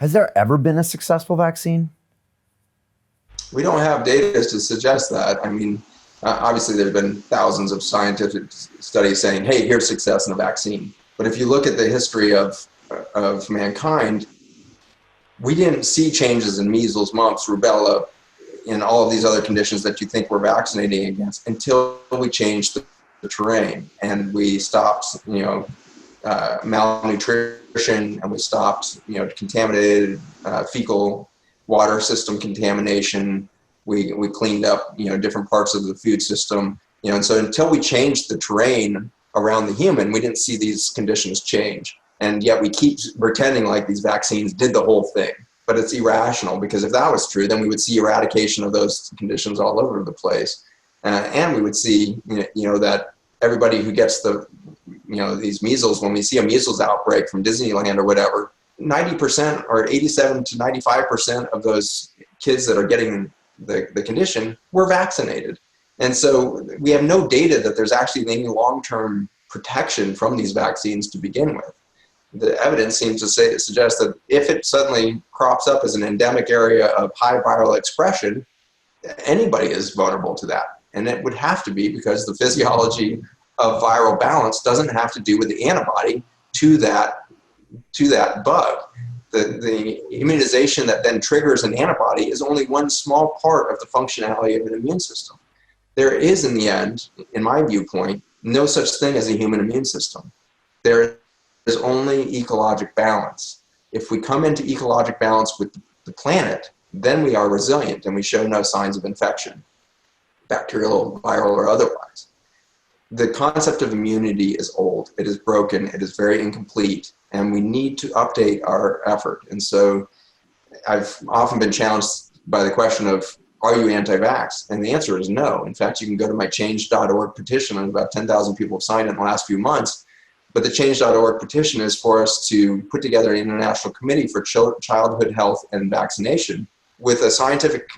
Has there ever been a successful vaccine? We don't have data to suggest that. I mean, obviously there have been thousands of scientific studies saying, hey, here's success in a vaccine. But if you look at the history of mankind, we didn't see changes in measles, mumps, rubella, and all of these other conditions that you think we're vaccinating against until we changed the terrain and we stopped, malnutrition, and we stopped, contaminated fecal water system contamination. We cleaned up, different parts of the food system, and so until we changed the terrain around the human, we didn't see these conditions change. And yet we keep pretending like these vaccines did the whole thing. But it's irrational, because if that was true, then we would see eradication of those conditions all over the place. And we would see, that everybody who gets these measles, when we see a measles outbreak from Disneyland or whatever, 90% or 87 to 95% of those kids that are getting the condition were vaccinated. And so we have no data that there's actually any long-term protection from these vaccines to begin with. The evidence seems to suggest that if it suddenly crops up as an endemic area of high viral expression, anybody is vulnerable to that. And it would have to be, because the physiology of viral balance doesn't have to do with the antibody to that bug. The immunization that then triggers an antibody is only one small part of the functionality of an immune system. There is, in the end, in my viewpoint, no such thing as a human immune system. There is only ecologic balance. If we come into ecologic balance with the planet, then we are resilient and we show no signs of infection, bacterial, viral, or otherwise. The concept of immunity is old. It is broken. It is very incomplete. And we need to update our effort. And so I've often been challenged by the question of, are you anti-vax? And the answer is no. In fact, you can go to my change.org petition, and about 10,000 people have signed it in the last few months. But the change.org petition is for us to put together an international committee for childhood health and vaccination, with a scientific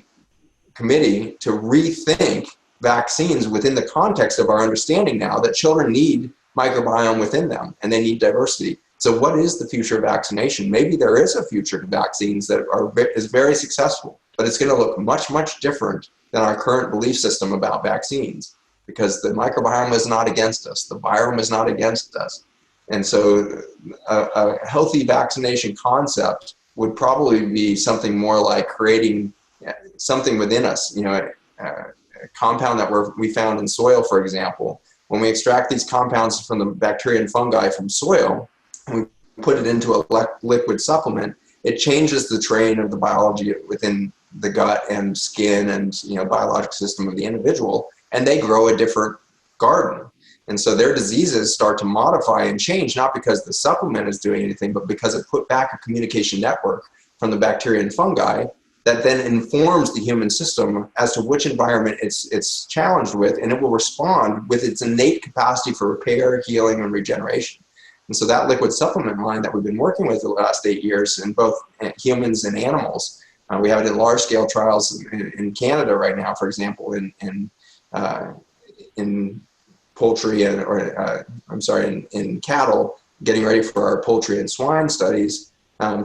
committee to rethink vaccines within the context of our understanding now that children need microbiome within them and they need diversity. So what is the future of vaccination? Maybe there is a future to vaccines that is very successful, but it's going to look much, much different than our current belief system about vaccines, because the microbiome is not against us. The virome is not against us. And so a healthy vaccination concept would probably be something more like creating something within us, a compound that we found in soil, for example. When we extract these compounds from the bacteria and fungi from soil, and we put it into a liquid supplement, it changes the terrain of the biology within the gut and skin and biologic system of the individual, and they grow a different garden. And so their diseases start to modify and change, not because the supplement is doing anything, but because it put back a communication network from the bacteria and fungi that then informs the human system as to which environment it's challenged with, and it will respond with its innate capacity for repair, healing, and regeneration. And so that liquid supplement line that we've been working with the last 8 years in both humans and animals, we have it in large-scale trials in Canada right now, for example, in poultry in cattle, getting ready for our poultry and swine studies,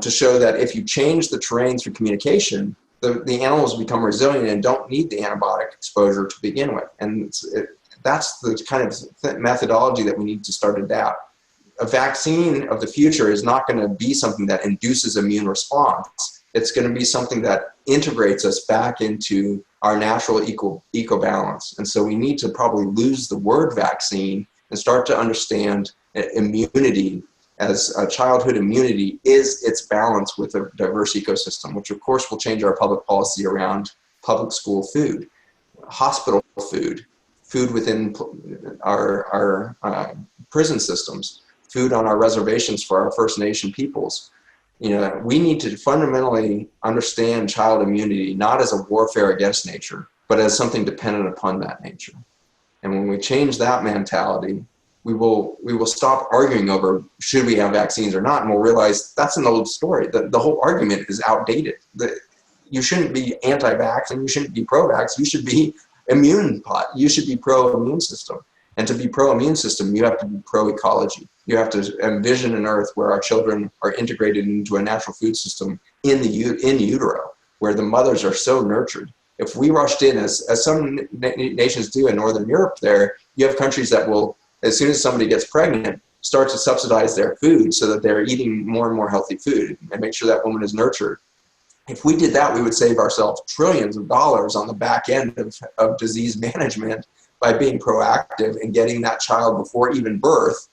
to show that if you change the terrain through communication, the animals become resilient and don't need the antibiotic exposure to begin with. And that's the kind of methodology that we need to start to adapt. A vaccine of the future is not going to be something that induces immune response. It's going to be something that integrates us back into our natural eco balance. And so we need to probably lose the word vaccine and start to understand immunity as a childhood immunity is its balance with a diverse ecosystem, which of course will change our public policy around public school food, hospital food, food within our prison systems, food on our reservations for our First Nation peoples. We need to fundamentally understand child immunity not as a warfare against nature, but as something dependent upon that nature. And when we change that mentality, we will stop arguing over should we have vaccines or not, and we'll realize that's an old story. The whole argument is outdated. You shouldn't be anti-vax and you shouldn't be pro-vax. You should be you should be pro-immune system. And to be pro-immune system, you have to be pro-ecology. You have to envision an Earth where our children are integrated into a natural food system in utero, where the mothers are so nurtured. If we rushed in, as some nations do in Northern Europe there, you have countries that will, as soon as somebody gets pregnant, start to subsidize their food so that they're eating more and more healthy food and make sure that woman is nurtured. If we did that, we would save ourselves trillions of dollars on the back end of disease management by being proactive and getting that child before even birth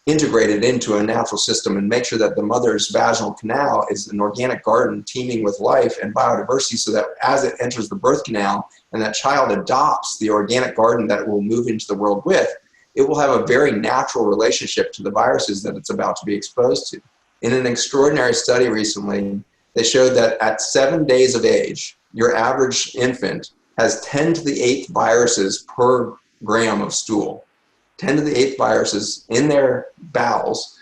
integrated into a natural system and make sure that the mother's vaginal canal is an organic garden teeming with life and biodiversity, so that as it enters the birth canal and that child adopts the organic garden that it will move into the world with, it will have a very natural relationship to the viruses that it's about to be exposed to. In an extraordinary study recently, they showed that at 7 days of age, your average infant has 10 to the 8th viruses per gram of stool. 10 to the 8th viruses in their bowels,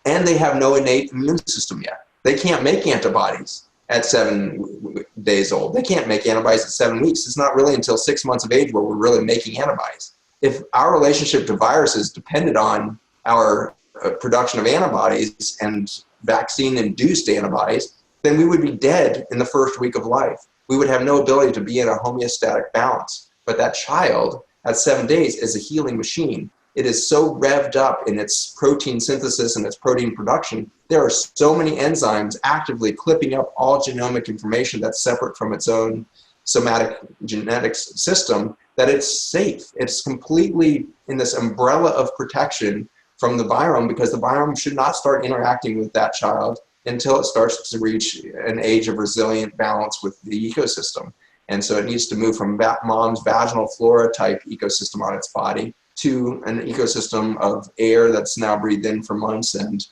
and they have no innate immune system yet. They can't make antibodies at 7 days old. They can't make antibodies at 7 weeks. It's not really until 6 months of age where we're really making antibodies. If our relationship to viruses depended on our production of antibodies and vaccine-induced antibodies, then we would be dead in the first week of life. We would have no ability to be in a homeostatic balance. But that child at 7 days is a healing machine. It is so revved up in its protein synthesis and its protein production. There are so many enzymes actively clipping up all genomic information that's separate from its own somatic genetics system that it's safe. It's completely in this umbrella of protection from the virome, because the virome should not start interacting with that child until it starts to reach an age of resilient balance with the ecosystem. And so it needs to move from mom's vaginal flora type ecosystem on its body to an ecosystem of air that's now breathed in for months, and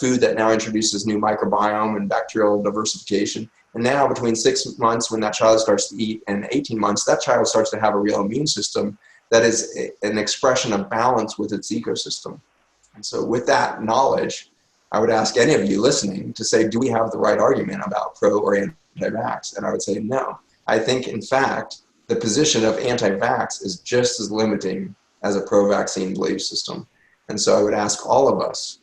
food that now introduces new microbiome and bacterial diversification. And now between 6 months when that child starts to eat and 18 months, that child starts to have a real immune system that is an expression of balance with its ecosystem. And so with that knowledge, I would ask any of you listening to say, do we have the right argument about pro or anti-vax? And I would say no. I think, in fact, the position of anti-vax is just as limiting as a pro-vaccine belief system. And so I would ask all of us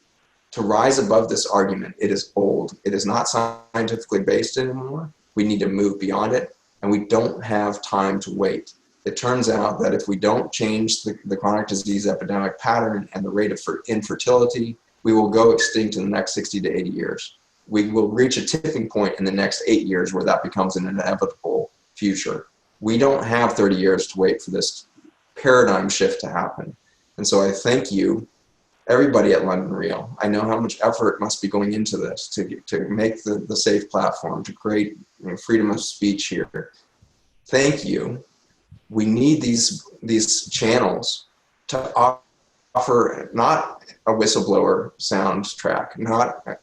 to rise above this argument. It is old. It is not scientifically based anymore. We need to move beyond it, and we don't have time to wait. It turns out that if we don't change the chronic disease epidemic pattern and the rate of infertility, we will go extinct in the next 60 to 80 years. We will reach a tipping point in the next 8 years where that becomes an inevitable future. We don't have 30 years to wait for this paradigm shift to happen. And so I thank you, everybody at London Real. I know how much effort must be going into this to make the safe platform, to create freedom of speech here. Thank you. We need these channels to offer not a whistleblower soundtrack,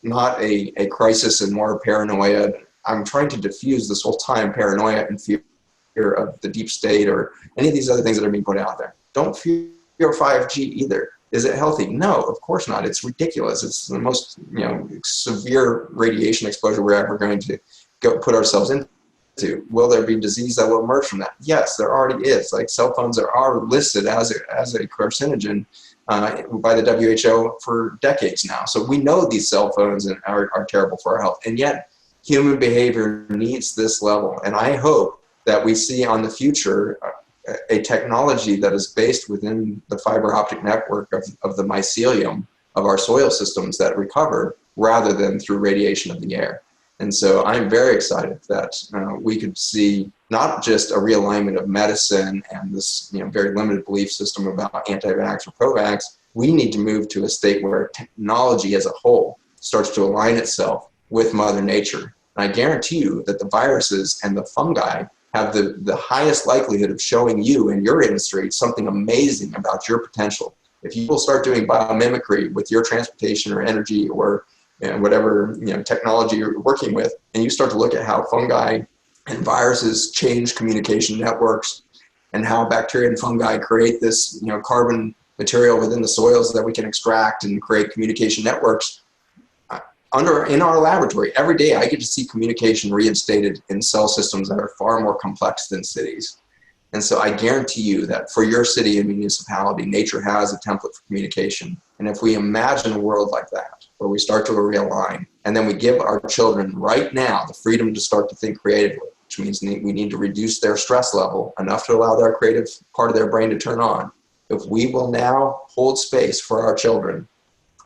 not a crisis and more paranoia. I'm trying to diffuse this whole time paranoia and fear of the deep state or any of these other things that are being put out there. Don't fear 5G either. Is it healthy? No, of course not. It's ridiculous. It's the most severe radiation exposure we're ever going to go put ourselves into. Will there be disease that will emerge from that? Yes, there already is. Like cell phones are listed as a carcinogen by the WHO for decades now. So we know these cell phones are terrible for our health, and yet human behavior needs this level. And I hope that we see on the future a technology that is based within the fiber optic network of the mycelium of our soil systems that recover, rather than through radiation of the air. And so I'm very excited that we could see not just a realignment of medicine and this very limited belief system about anti-vax or pro-vax. We need to move to a state where technology as a whole starts to align itself with Mother Nature. And I guarantee you that the viruses and the fungi have the highest likelihood of showing you in your industry something amazing about your potential. If you will start doing biomimicry with your transportation or energy or whatever technology you're working with, and you start to look at how fungi and viruses change communication networks and how bacteria and fungi create this carbon material within the soils that we can extract and create communication networks. In our laboratory, every day I get to see communication reinstated in cell systems that are far more complex than cities. And so I guarantee you that for your city and municipality, nature has a template for communication. And if we imagine a world like that, where we start to realign, and then we give our children right now the freedom to start to think creatively, which means we need to reduce their stress level enough to allow their creative part of their brain to turn on. If we will now hold space for our children,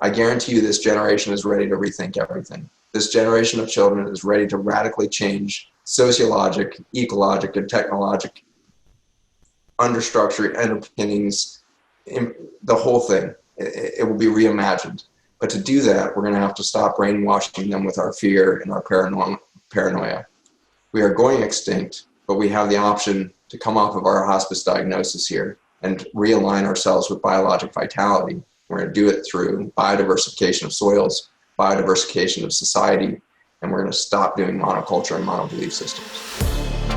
I guarantee you this generation is ready to rethink everything. This generation of children is ready to radically change sociologic, ecologic, and technologic understructure, underpinnings, the whole thing. It will be reimagined. But to do that, we're going to have to stop brainwashing them with our fear and our paranoia. We are going extinct, but we have the option to come off of our hospice diagnosis here and realign ourselves with biologic vitality. We're going to do it through biodiversification of soils, biodiversification of society, and we're going to stop doing monoculture and monobelief systems.